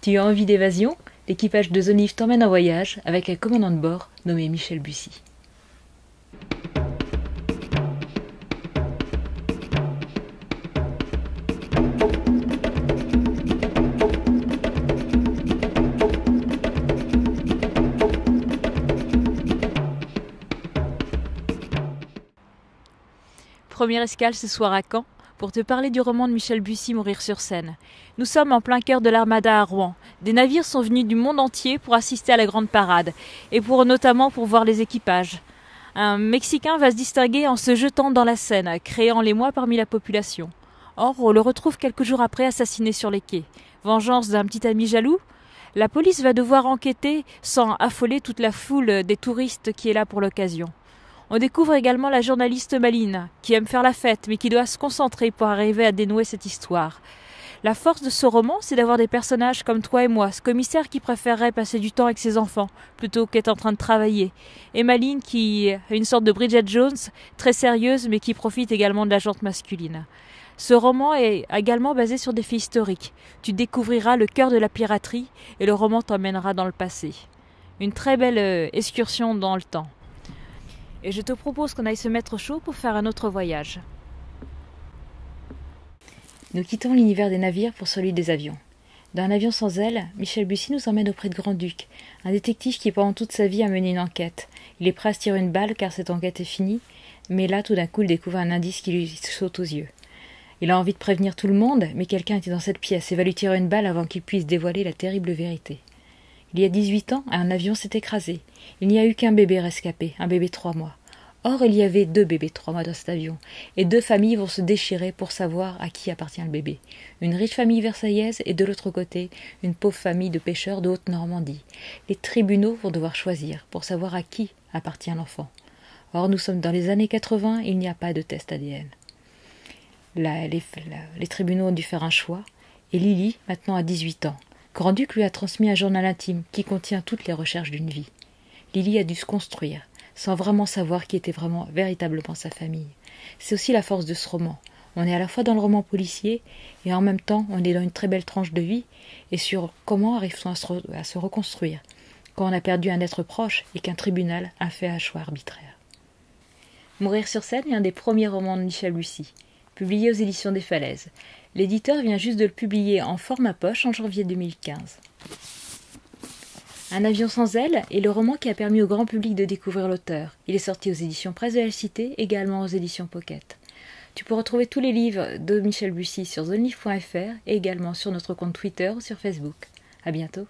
Tu as envie d'évasion? L'équipage de The Nive t'emmène en voyage avec un commandant de bord nommé Michel Bussy. Première escale ce soir à Caen pour te parler du roman de Michel Bussy Mourir sur Seine. Nous sommes en plein cœur de l'Armada à Rouen. Des navires sont venus du monde entier pour assister à la grande parade et notamment pour voir les équipages. Un Mexicain va se distinguer en se jetant dans la Seine, créant l'émoi parmi la population. Or, on le retrouve quelques jours après assassiné sur les quais. Vengeance d'un petit ami jaloux? La police va devoir enquêter sans affoler toute la foule des touristes qui est là pour l'occasion. On découvre également la journaliste Maline, qui aime faire la fête, mais qui doit se concentrer pour arriver à dénouer cette histoire. La force de ce roman, c'est d'avoir des personnages comme toi et moi, ce commissaire qui préférerait passer du temps avec ses enfants, plutôt qu'être en train de travailler. Et Maline qui est une sorte de Bridget Jones, très sérieuse, mais qui profite également de la jante masculine. Ce roman est également basé sur des faits historiques. Tu découvriras le cœur de la piraterie, et le roman t'emmènera dans le passé. Une très belle excursion dans le temps. Et je te propose qu'on aille se mettre au chaud pour faire un autre voyage. Nous quittons l'univers des navires pour celui des avions. Dans Un avion sans ailes, Michel Bussy nous emmène auprès de Grand-Duc, un détective qui pendant toute sa vie a mené une enquête. Il est prêt à se tirer une balle car cette enquête est finie, mais là tout d'un coup il découvre un indice qui lui saute aux yeux. Il a envie de prévenir tout le monde, mais quelqu'un était dans cette pièce et va lui tirer une balle avant qu'il puisse dévoiler la terrible vérité. Il y a 18 ans, un avion s'est écrasé. Il n'y a eu qu'un bébé rescapé, un bébé de 3 mois. Or, il y avait 2 bébés de 3 mois dans cet avion, et 2 familles vont se déchirer pour savoir à qui appartient le bébé. Une riche famille versaillaise et de l'autre côté, une pauvre famille de pêcheurs de Haute-Normandie. Les tribunaux vont devoir choisir pour savoir à qui appartient l'enfant. Or, nous sommes dans les années 80 et il n'y a pas de test ADN. Les tribunaux ont dû faire un choix, et Lily, maintenant à 18 ans. Grand-Duc lui a transmis un journal intime qui contient toutes les recherches d'une vie. Lily a dû se construire, sans vraiment savoir qui était véritablement sa famille. C'est aussi la force de ce roman. On est à la fois dans le roman policier, et en même temps on est dans une très belle tranche de vie, et sur comment arrive-t-on à se reconstruire, quand on a perdu un être proche et qu'un tribunal a fait un choix arbitraire. Mourir sur Seine est un des premiers romans de Michel Bussy, publié aux éditions des Falaises. L'éditeur vient juste de le publier en format poche en janvier 2015. Un avion sans ailes est le roman qui a permis au grand public de découvrir l'auteur. Il est sorti aux éditions Presse de la Cité, également aux éditions Pocket. Tu peux retrouver tous les livres de Michel Bussy sur thenive.fr et également sur notre compte Twitter ou sur Facebook. À bientôt.